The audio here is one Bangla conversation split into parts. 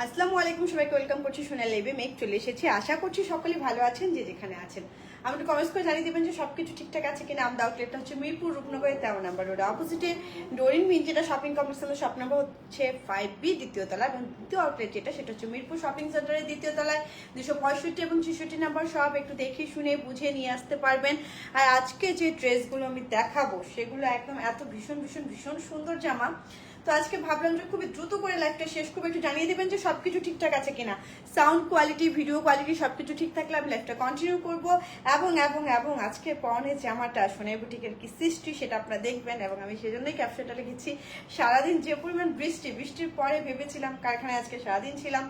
আসসালামু আলাইকুম, সবাইকে ওয়েলকাম করছি সোনার লাইভে। মেঘ চলে এসেছি, আশা করছি সকলে ভালো আছেন যে যেখানে আছেন। আমাকে কমেন্টস করে জানিয়ে দেবেন যে সবকিছু ঠিকঠাক আছে কিনা। আমদা আউটলেটটা হচ্ছে মিরপুর রূপনগরের 13 নম্বর রোড অপোজিটে ডোরিন মিন, যেটা শপিং কমপ্লেক্সের শপ নম্বর হচ্ছে 5B দ্বিতীয় তলা, এবং দ্বিতীয় আউটলেট সেটা হচ্ছে মিরপুর শপিং সেন্টারের দ্বিতীয় তলায় 265 এবং 66 নম্বর। সব একটু দেখে শুনে বুঝে নিয়ে আসতে পারবেন। আর আজকে যে ড্রেসগুলো আমি দেখাবো সেগুলো একদম এত ভীষণ ভীষণ ভীষণ সুন্দর জামা। তো আজকে ভাবলাম যে খুবই দ্রুত করে লাইভটা শেষ করবো, একটু জানিয়ে দেবেন যে সবকিছু ঠিকঠাক আছে কিনা। সাউন্ড কোয়ালিটি, ভিডিও কোয়ালিটি সবকিছু ঠিক থাকলে আমি লাইভটা কন্টিনিউ করবো। এবং এবং এবং আজকে পরনের জামাটা সোনাই বুটিকের কি সৃষ্টি সেটা আপনারা দেখবেন, এবং আমি সেজন্যই ক্যাপশনটা লিখেছি। সারাদিন যে পরিমাণ বৃষ্টির পরে ভেবেছিলাম কারখানায় আজকে সারাদিন ছিলাম,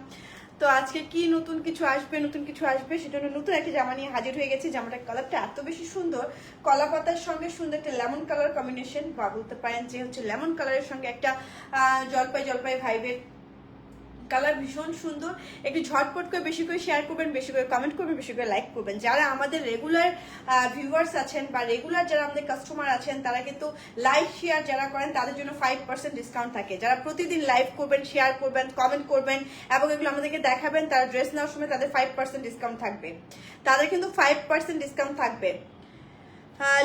তো আজকে কি নতুন কিছু আসবে সেজন্য নতুন একটা জামা নিয়ে হাজির হয়ে গেছি। জামাটার কালারটা এত বেশি সুন্দর, কলা পাতার সঙ্গে সুন্দর একটা লেমন কালার কম্বিনেশন, বা বলতে পারেন যে হচ্ছে লেমন কালারের সঙ্গে একটা জলপাই ভাইবের কালার, ভীষণ সুন্দর। একটু ঝটপট করে বেশি করে শেয়ার করবেন, বেশি করে কমেন্ট করবেন, বেশি করে লাইক করবেন। যারা আমাদের রেগুলার ভিউয়ার্স আছেন বা রেগুলার যারা আমাদের কাস্টমার আছেন, তারা কিন্তু লাইক শেয়ার যারা করেন তাদের জন্য 5% ডিসকাউন্ট থাকে। যারা প্রতিদিন লাইভ করবেন, শেয়ার করবেন, কমেন্ট করবেন এবং এগুলো আমাদেরকে দেখাবেন, তারা ড্রেস নেওয়ার সময় তাদের 5% ডিসকাউন্ট থাকবে। তাদের কিন্তু 5% ডিসকাউন্ট থাকবে।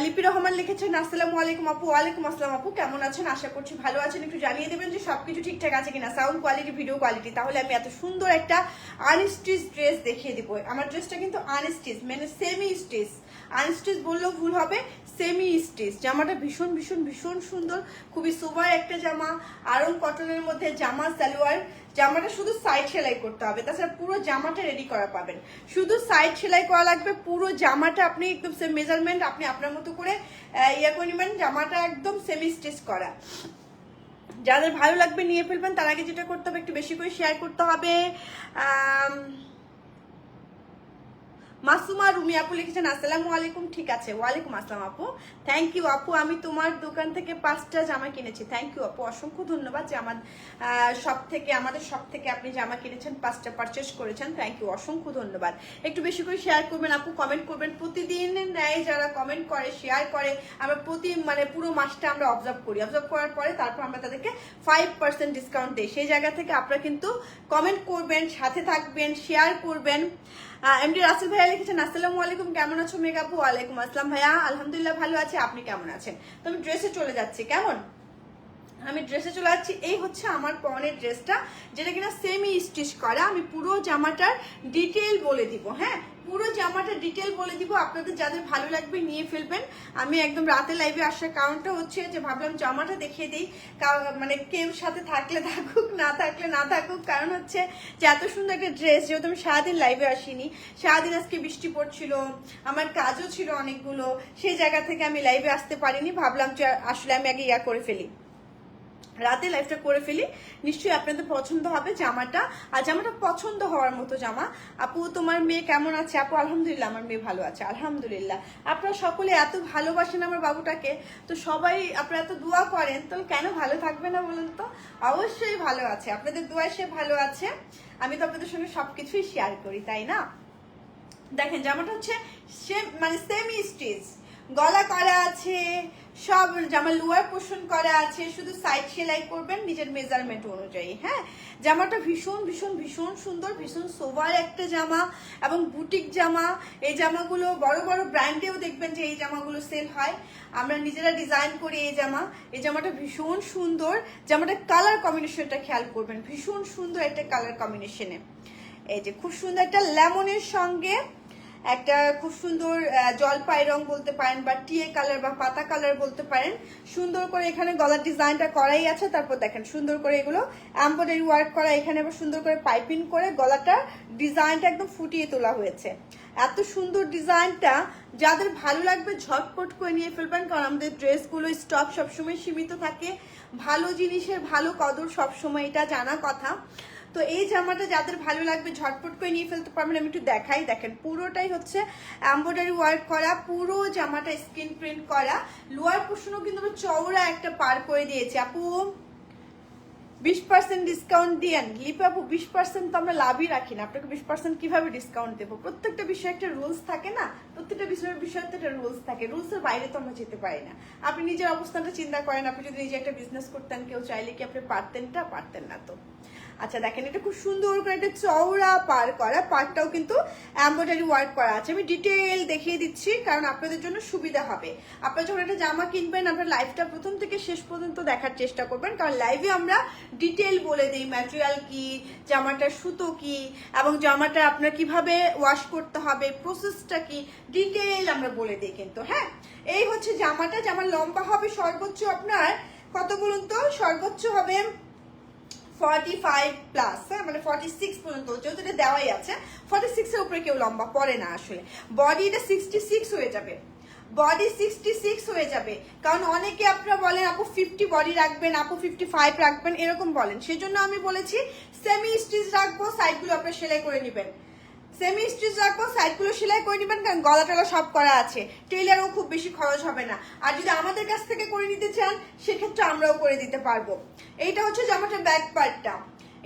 লিপি রহমান লিখেছেন আসসালামু আলাইকুম আপু। ওয়ালাইকুম আসসালাম আপু, কেমন আছেন? আশা করছি ভালো আছেন। একটু জানিয়ে দেবেন যে সবকিছু ঠিকঠাক আছে কিনা, সাউন্ড কোয়ালিটি, ভিডিও কোয়ালিটি, তাহলে আমি এত সুন্দর একটা আনস্টিচ ড্রেস দেখিয়ে দিব। আমার ড্রেসটা কিন্তু আনস্টিচ, মানে সেমি স্টিচ, আনস্টিচ বললেও ভুল হবে, সেমি স্টিচ। জামাটা ভীষণ ভীষণ ভীষণ সুন্দর, খুবই সুপার একটা জামা, আরং কটনের মধ্যে জামা সালোয়ার। জামাটা শুধু সাইড সেলাই করতে হবে, তাছাড়া পুরো জামাটা রেডি করা পাবেন। শুধু সাইড সেলাই করা লাগবে, পুরো জামাটা আপনি একদম মেজারমেন্ট আপনি আপনার মতো করে করে নেবেন। জামাটা একদম সেমি স্টিচ করা। যাদের ভালো লাগবে নিয়ে ফেলবেন। তার আগে যেটা করতে হবে, একটু বেশি করে শেয়ার করতে হবে। মাসুমা রুমি আপু লিখেছেন আসসালামু আলাইকুম। ঠিক আছে, ওয়ালাইকুম আসসালাম আপু, থ্যাংক ইউ আপু। আমি তোমার দোকান থেকে 5টা জামা কিনেছি। থ্যাংক ইউ আপু, অসংখ্য ধন্যবাদ যে আমাদের সব থেকে আপনি জামা কিনেছেন, 5টা পারচেস করেছেন। থ্যাংক ইউ, অসংখ্য ধন্যবাদ। একটু বেশি করে শেয়ার করবেন আপু, কমেন্ট করবেন। প্রতিদিন নেয় যারা কমেন্ট করে, শেয়ার করে, আমরা পুরো মাসটা আমরা অবজার্ভ করার পরে তারপর আমরা তাদেরকে 5% ডিসকাউন্ট দিই। সেই জায়গা থেকে আপনারা কিন্তু কমেন্ট করবেন, সাথে থাকবেন, শেয়ার করবেন। এমডি রাসেল ভাইয়া লিখেছেন আসসালামু আলাইকুম, কেমন আছো মেঘ আপু? ওয়ালাইকুম আসসালাম ভাইয়া, আলহামদুলিল্লাহ ভালো আছে, আপনি কেমন আছেন? তো আমি ড্রেসে চলে যাচ্ছি। কেমন? আমি ড্রেসে চলে যাচ্ছি। এই হচ্ছে আমার পরনের ড্রেসটা, যেটা কিনা সেমি স্টিচ করা। আমি পুরো জামাটার ডিটেল বলে দিব। হ্যাঁ, পুরো জামাটা ডিটেল বলে দিব। আপনাদের যাদের ভালো লাগবে নিয়ে ফেলবেন। আমি একদম রাতে লাইভে আসার কারণটা হচ্ছে যে ভাবলাম জামাটা দেখিয়ে দিই, মানে কেউ সাথে থাকলে থাকুক, না থাকলে না থাকুক। কারণ হচ্ছে যে এত সুন্দর একটা ড্রেস, যেহেতু আমি সারাদিন লাইভে আসিনি, সারাদিন আজকে বৃষ্টি পড়ছিল, আমার কাজও ছিল অনেকগুলো, সেই জায়গা থেকে আমি লাইভে আসতে পারিনি। ভাবলাম যে আসলে আমি আগে করে ফেলি, রাতে লাইভটা করে ফেলি। নিশ্চয়ই আপনাদের পছন্দ হবে জামাটা, আর জামাটা পছন্দ হওয়ার মতো জামা। আপু তোমার মেয়ে কেমন আছে? আপু আলহামদুলিল্লাহ, আমার মেয়ে ভালো আছে, আলহামদুলিল্লাহ। আপনারা সকলে এত ভালোবাসেন আমার বাবুটাকে, তো সবাই আপনারা এত দোয়া করেন, তো কেন ভালো থাকবে না বলুন তো? অবশ্যই ভালো আছে, আপনাদের দোয়ায় সে ভালো আছে। আমি তো আপনাদের সঙ্গে সবকিছুই শেয়ার করি, তাই না? দেখেন জামাটা হচ্ছে মানে সেমি স্টিচ, গলা করা আছে, সব জামা লোয়ার পোর্শন করা আছে, শুধু সাইড সেলাই করবেন নিজের মেজারমেন্ট অনুযায়ী। হ্যাঁ, জামাটা ভীষণ ভীষণ ভীষণ সুন্দর, ভীষণ সোভার একটা জামা এবং বুটিক জামা। এই জামাগুলো বড় বড় ব্র্যান্ডেও দেখবেন যে এই জামাগুলো সেল হয়, আমরা নিজেরা ডিজাইন করি এই জামা। এই জামাটা ভীষণ সুন্দর। জামাটার কালার কম্বিনেশনটা খেয়াল করবেন, ভীষণ সুন্দর একটা কালার কম্বিনেশনে। এই যে খুব সুন্দর একটা লেমনের সঙ্গে একটা খুব সুন্দর জলপাই রং বলতে পারেন, বা টিয়ে কালার বা পাতা কালার বলতে পারেন। সুন্দর করে এখানে গলার ডিজাইনটা করাই আছে। তারপর দেখেন সুন্দর করে এগুলো এমব্রয়ডারি ওয়ার্ক করা, এখানে আবার সুন্দর করে পাইপিং করে গলাটার ডিজাইনটা একদম ফুটিয়ে তোলা হয়েছে। এত সুন্দর ডিজাইনটা যাদের ভালো লাগবে ঝটপট করে নিয়ে ফেলবেন, কারণ আমাদের ড্রেসগুলো স্টক সবসময় সীমিত থাকে। ভালো জিনিসের ভালো কদর সবসময়, এটা জানা কথা। তো এই জামাটা যাদের ভালো লাগবে ঝটপট করে নিয়ে ফেলতে পারবেন। আমি একটু দেখাই, দেখেন পুরোটাই হচ্ছে এমব্রয়ডারি ওয়ার্ক করা, পুরো জামাটা স্ক্রিন প্রিন্ট করা। লোয়ার পোর্শনও কিন্তু চওড়া একটা পার করে দিয়েছে। আপু 20% ডিসকাউন্ট দিয়েন। লিপা আপু 20% তো আমরা লাভই রাখি না, আপনাকে 20% কিভাবে ডিসকাউন্ট দেবো? প্রত্যেকটা বিষয়ে একটা রুলস থাকে না, প্রত্যেকটা বিষয়ে তো একটা রুলস থাকে, রুলসের বাইরে তো আমরা যেতে পারি না। আপনি নিজের অবস্থানটা চিন্তা করেন, আপনি যদি নিজে একটা বিজনেস করতেন, কেউ চাইলে কি আপনি পারতেন না তো। আচ্ছা দেখেন, এটা খুব সুন্দর করে একটা চওড়া পার করা, পারটাও কিন্তু এমব্রয়ডারি ওয়ার্ক করা আছে। আমি ডিটেইল দেখিয়ে দিচ্ছি কারণ আপনাদের জন্য সুবিধা হবে। আপনারা যখন একটা জামা কিনবেন আপনার লাইভটা প্রথম থেকে শেষ পর্যন্ত দেখার চেষ্টা করবেন, কারণ লাইভে আমরা ডিটেইল বলে দিই ম্যাটেরিয়াল কি, জামাটার সুতো কি, এবং জামাটা আপনার কিভাবে ওয়াশ করতে হবে, প্রসেসটা কি, ডিটেইল আমরা বলে দিই কিন্তু। হ্যাঁ, এই হচ্ছে জামাটা। জামার লম্বা হবে সর্বোচ্চ আপনার কত বলুন তো, সর্বোচ্চ হবে 45 প্লাস, হ্যাঁ মানে 46 পর্যন্ত, যেহেতু এটা দেওয়াই আছে 46 এর উপরে কেউ লম্বা পরে না আসলে। বডি এটা 66 হয়ে যাবে, বডি 66 হয়ে যাবে, কারণ অনেকে আপনারা বলেন আপু 50 বডি রাখবেন, আপু 55 রাখবেন, এরকম বলেন। সেজন্য আমি বলেছি সেমি স্টিচ রাখবো, সাইডগুলো আপনারা সেলাই করে নেবেন। সেমি স্টিচ রাখবো, সাইডগুলো সেলাই করে নেবেন, কারণ গলা টলা সব করা আছে, টেইলারও খুব বেশি খরচ হবে না। আর যদি আমাদের কাছ থেকে করে নিতে চান সেক্ষেত্রে আমরাও করে দিতে পারবো। এইটা হচ্ছে জামাটার ব্যাক পার্টটা,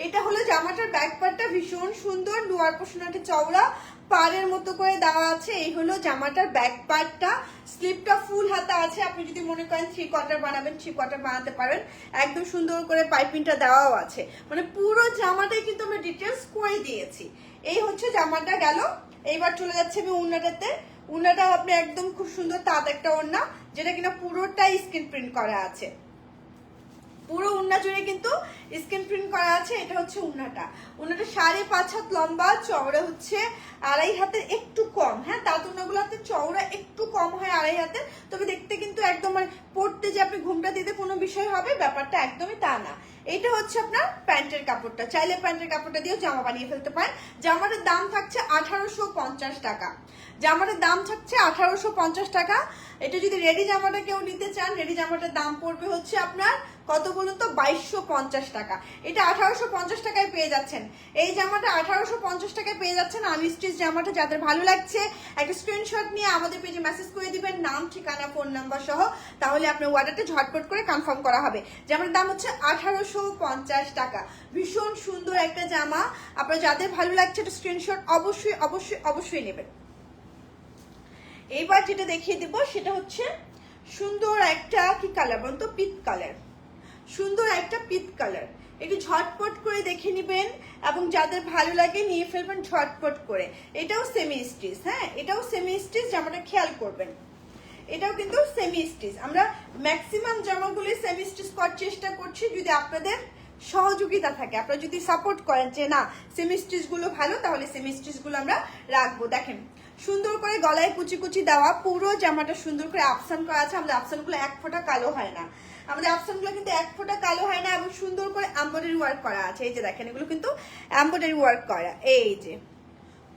এটা হলো জামাটার ব্যাক পার্টটা, ভীষণ সুন্দর, লোয়ার পোর্শনটা চওড়া পাড়ের মতো করে দেওয়া আছে। এই হলো জামাটার ব্যাক পার্টটা। স্লিপটা ফুল হাতা আছে, আপনি যদি মনে করেন 3 কোয়ার্টার বানাবেন 3 কোয়ার্টার বানাতে পারেন, একদম সুন্দর করে পাইপিংটা দেওয়াও আছে। মানে পুরো জামাটাই কিন্তু আমরা ডিটেলস করে দিয়েছি। এই হচ্ছে জামাটা গেল। এইবার চলে যাচ্ছে আমি ওড়নাটাতে। ওড়নাটাও আপনি একদম খুব সুন্দর তাঁত একটা ওড়না, যেটা কিনা পুরোটাই স্ক্রিন প্রিন্ট করা আছে, পুরো ওড়না জুড়ে কিন্তু স্ক্রিন প্রিন্ট করা আছে। এটা হচ্ছে ওড়নাটা। ওড়নাটা 5.5 হাত লম্বা, চওড়া হচ্ছে 2.5 হাতের একটু কম। হ্যাঁ, তাঁত ওড়নাগুলোতে চওড়া একটু কম হয় 2.5 হাতের, তবে দেখতে কিন্তু একদম মানে পরতে যে আপনি ঘুমটা দিতে কোনো বিষয় হবে ব্যাপারটা একদমই তা না। এটা হচ্ছে আপনার প্যান্টের কাপড়টা, চাইলে প্যান্টের কাপড়টা দিয়েও জামা বানিয়ে ফেলতে পারেন। জামাটার দাম থাকছে 1850 টাকা, জামাটার দাম থাকছে 1850 টাকা। এটা যদি রেডি জামাটা কেউ নিতে চান, রেডি জামাটার দাম পড়বে হচ্ছে আপনার কত বলুন তো, 2250 টাকা। এটা 1850 টাকায় পেয়ে যাচ্ছেন। এই জামাটা 1850 টাকায় পেয়ে যাচ্ছেন আনস্টিচ জামাটা। যাদের ভালো লাগছে একটা স্ক্রিনশট নিয়ে আমাদের পেজে মেসেজ করে দিবেন, নাম, ঠিকানা, ফোন নাম্বার সহ, তাহলে আপনার অর্ডারটা ঝটপট করে কনফার্ম করা হবে। জামার দাম হচ্ছে 1850 টাকা। ভীষণ সুন্দর একটা জামা, আপনার যাদের ভালো লাগছে একটা স্ক্রিনশট অবশ্যই অবশ্যই অবশ্যই নেবেন। এইবার যেটা দেখিয়ে দিব সেটা হচ্ছে সুন্দর একটা কি কালার বলতো, পিচ কালার, সুন্দর একটা পিচ কালার। একটু ঝটপট করে দেখে নেবেন এবং যাদের ভালো লাগে নিয়ে ফেলবেন ঝটপট করে। এটাও সেমি স্টিচ, হ্যাঁ এটাও সেমি স্টিচ, জামাটা খেয়াল করবেন। এটাও কিন্তু সেমি স্টিচ। আমরা ম্যাক্সিমাম জামাগুলি সেমি স্টিচ করার চেষ্টা করছি, যদি আপনাদের সহযোগিতা থাকে, আপনারা যদি সাপোর্ট করেন যে না সেমি স্টিচ গুলো ভালো, তাহলে সেমি স্টিচ গুলো আমরা রাখবো। দেখেন সুন্দর করে গলায় কুচি কুচি দেওয়া, পুরো জামাটা সুন্দর করে আফসান করা আছে। আমাদের আফসান গুলো এক ফোঁটা কালো হয় না, আমাদের আফসান গুলো কিন্তু এক ফোঁটা কালো হয় না, এবং সুন্দর করে এমব্রয়ডারি ওয়ার্ক করা আছে। এই যে দেখেন এগুলো কিন্তু এমব্রয়ডারি ওয়ার্ক করা, এই যে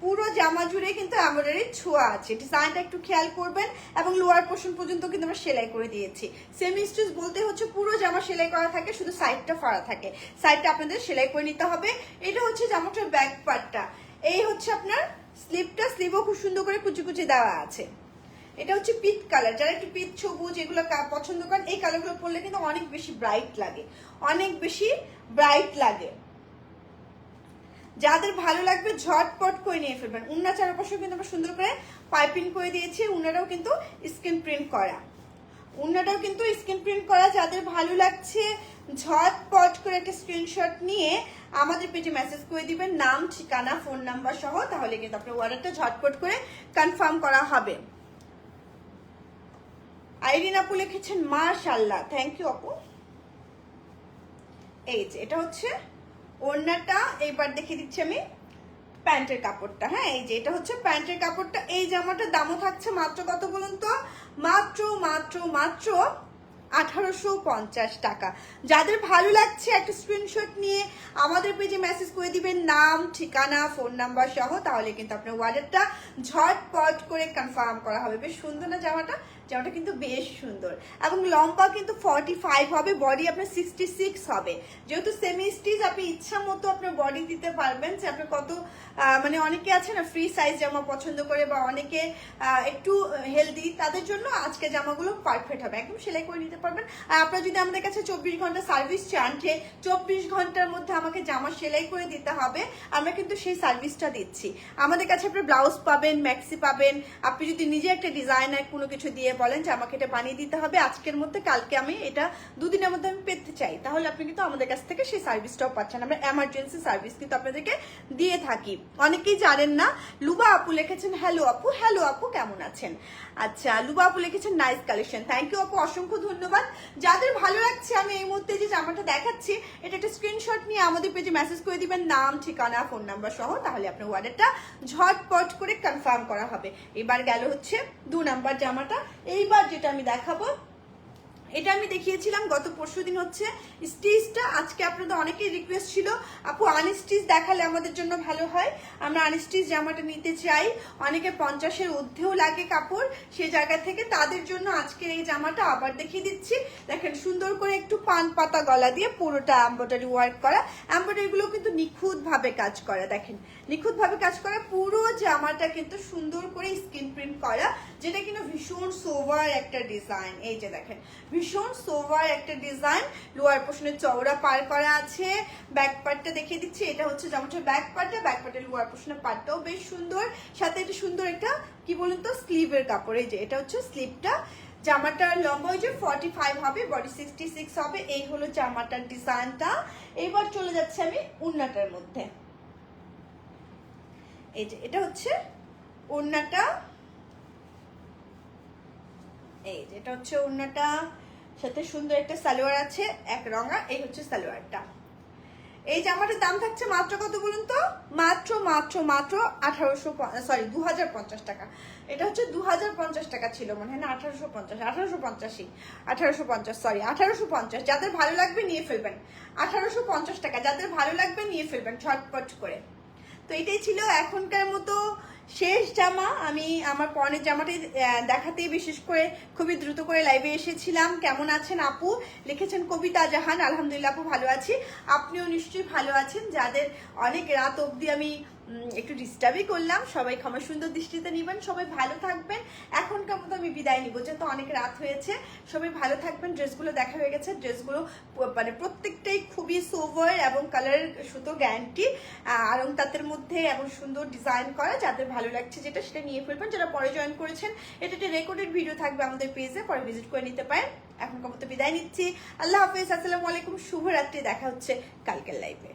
পুরো জামা জুড়ে কিন্তু এমব্রয়ডারি ছোঁয়া আছে। ডিজাইনটা একটু খেয়াল করবেন, এবং লোয়ার পোর্শন পর্যন্ত কিন্তু আমরা সেলাই করে দিয়েছি। সেমি স্টিচ বলতে হচ্ছে পুরো জামা সেলাই করা থাকে, শুধু সাইডটা ফাড়া থাকে, সাইডটা আপনাদের সেলাই করে নিতে হবে। এটা হচ্ছে জামাটার ব্যাক পার্টটা। এই হচ্ছে আপনার স্লিপটা, স্লিভও খুব সুন্দর করে কুচি কুচি দেওয়া আছে। এটা হচ্ছে পিচ কালার, যারা একটু পিচ সবুজ এগুলো পছন্দ করেন, এই কালারগুলো পরলে কিন্তু অনেক বেশি ব্রাইট লাগে, অনেক বেশি ব্রাইট লাগে। যাদের ভালো লাগবে ঝটপট করে নিয়ে ফেলবেন। উন্না চারপাশে কিন্তু আমরা সুন্দর করে পাইপিং করে দিয়েছি, উন্নাটাও কিন্তু স্ক্রিন প্রিন্ট করা, উন্নাটাও কিন্তু স্ক্রিন প্রিন্ট করা। যাদের ভালো লাগছে ঝটপট করে একটা স্ক্রিনশট নিয়ে আমাদের পেজে মেসেজ করে দিবেন, নাম, ঠিকানা, ফোন নাম্বার সহ, তাহলে কিন্তু আপনার অর্ডারটা ঝটপট করে কনফার্ম করা হবে। আইরিন আপু লিখেছেন মাশাআল্লাহ, থ্যাংক ইউ আপু। এই যে এটা হচ্ছে ওড়নাটা। এইবার দেখিয়ে দিচ্ছি আমি প্যান্টের কাপড়টা। হ্যাঁ এই যে এটা হচ্ছে প্যান্টের কাপড়টা। এই জামাটার দামও থাকছে মাত্র কত বলুন তো, মাত্র মাত্র মাত্র 1850 টাকা। যাদের ভালো লাগছে একটা স্ক্রিনশট নিয়ে আমাদের পেজে মেসেজ করে দিবেন, নাম, ঠিকানা, ফোন নাম্বার সহ, তাহলে কিন্তু আপনার অর্ডারটা ঝটপট করে কনফার্ম করা হবে। বেশ সুন্দর না জামাটা? জামাটা কিন্তু বেশ সুন্দর, এবং লম্বা কিন্তু 45 হবে, বডি আপনার 66 হবে। যেহেতু সেমি স্টিচ আপনি ইচ্ছা মতো আপনার বডি দিতে পারবেন, যে আপনার কত মানে অনেকে আছে না ফ্রি সাইজ জামা পছন্দ করে, বা অনেকে একটু হেলদি, তাদের জন্য আজকে জামাগুলো পারফেক্ট হবে, একদম সেলাই করে নিতে পারবেন। আর আপনারা যদি আমাদের কাছে 24 ঘন্টা সার্ভিস চান, যে 24 ঘন্টার মধ্যে আমাকে জামা সেলাই করে দিতে হবে, আমরা কিন্তু সেই সার্ভিসটা দিচ্ছি। আমাদের কাছে আপনি ব্লাউজ পাবেন, ম্যাক্সি পাবেন, আপনি যদি নিজে একটা ডিজাইনার কোনো কিছু দিয়ে বলেন যে আমাকে এটা বানিয়ে দিতে হবে আজকের মধ্যে, কালকে আমি এটা 2 দিনের মধ্যে আমি পেতে চাই, তাহলে আপনি কিন্তু আমাদের কাছ থেকে সেই সার্ভিসটাও পাচ্ছেন। আমরা এমার্জেন্সি সার্ভিস কিন্তু আপনাদেরকে দিয়ে থাকি। অনেকেই জানেন না, লুবা আপু লিখেছেন হ্যালো আপু কেমন আছেন? আচ্ছা, লুবা আপু লিখেছেন নাইস কালেকশন, থ্যাংক ইউ আপু, অসংখ্য ধন্যবাদ। যাদের ভালো লাগছে আমি এই মুহূর্তে যে জামাটা দেখাচ্ছি, এটা একটা স্ক্রিনশট নিয়ে আমাদের পেজে মেসেজ করে দিবেন, নাম, ঠিকানা, ফোন নাম্বার সহ, তাহলে আপনার অর্ডারটা ঝটপট করে কনফার্ম করা হবে। এবার গেল হচ্ছে 2 নাম্বার জামাটা। এইবার যেটা আমি দেখাবো, এটা আমি দেখিয়েছিলাম গত পরশুদিন হচ্ছে স্টিচটা। আজকে আপনাদের অনেকেই রিকোয়েস্ট ছিল আপু আনস্টিচ দেখালে আমাদের জন্য ভালো হয়, আমরা আনস্টিচ জামাটা নিতে চাই। অনেকে 50-এর ঊর্ধ্বেও লাগে কাপড়, সেই জায়গা থেকে তাদের জন্য আজকের এই জামাটা আবার দেখিয়ে দিচ্ছি। দেখেন সুন্দর করে একটু পান পাতা গলা দিয়ে পুরোটা এমব্রয়ডারি ওয়ার্ক করা, এমব্রয়ডারিগুলো কিন্তু নিখুঁতভাবে কাজ করা, দেখেন নিখুঁতভাবে কাজ করা। পুরো জামাটা কিন্তু সুন্দর করে স্ক্রিন প্রিন্ট করা, যেটা কিন্তু ভীষণ সোভার একটা ডিজাইন। এই যে দেখেন ভীষণ সোভার একটা ডিজাইন, লোয়ার পোর্শনে চওড়া পার করা আছে। ব্যাক পার্টটা দেখিয়ে দিচ্ছি, এটা হচ্ছে জামাটার ব্যাক পার্টটা, ব্যাক পার্টের লোয়ার পোর্শনে পার্টটাও বেশ সুন্দর, সাথে এটা সুন্দর একটা কি বলুন তো স্লিভের কাপড়। এই যে এটা হচ্ছে স্লিভটা, জামাটার লম্বা হচ্ছে 45 হবে, বডি 66 হবে। এই হলো জামাটার ডিজাইনটা। এবার চলে যাচ্ছে আমি ওড়নাটার মধ্যে। এই যে এটা হচ্ছে ওড়নাটা, এই যে এটা হচ্ছে ওড়নাটা, সাথে সুন্দর একটা সালোয়ার আছে এক রঙা, এই হচ্ছে সালোয়ারটা। এই জামাটার দাম থাকছে মাত্র কত বলুন তো? মাত্র 2050 টাকা। এটা হচ্ছে 2050 টাকা ছিল মনে হয়, না 1850। যাদের ভালো লাগবে নিয়ে ফেলবেন, 1850 টাকা, যাদের ভালো লাগবে নিয়ে ফেলবেন ঝটপট করে। তো এটাই ছিল এখনকার মতো শেষ জামা। আমি আমার পরনের জামাটি দেখাতেই বিশেষ করে খুবই দ্রুত করে লাইভে এসেছিলাম। কেমন আছেন আপু লিখেছেন কবিতা জাহান, আলহামদুলিল্লাহ আপু ভালো আছি, আপনিও নিশ্চয়ই ভালো আছেন। যাদের অনেক রাত অবধি আমি একটু ডিস্টার্বই করলাম, সবাই ক্ষমা সুন্দর দৃষ্টিতে নিবেন, সবাই ভালো থাকবেন। এখনকার মতো আমি বিদায় নিব, যেহেতু অনেক রাত হয়েছে। সবাই ভালো থাকবেন। ড্রেসগুলো দেখা হয়ে গেছে, ড্রেসগুলো মানে প্রত্যেকটাই খুবই সোভার এবং কালার সুতো গ্যারান্টি, আরং তাঁতের মধ্যে এবং সুন্দর ডিজাইন করা। যাদের ভালো লাগছে যেটা সেটা নিয়ে ফেলবেন। যারা পরে জয়েন করেছেন, এটা একটা রেকর্ডেড ভিডিও থাকবে আমাদের পেজে, পরে ভিজিট করে নিতে পারেন। এখনকার মতো বিদায় নিচ্ছি, আল্লাহ হাফেজ, আসসালামু আলাইকুম, শুভরাত্রি, দেখা হচ্ছে কালকের লাইভে।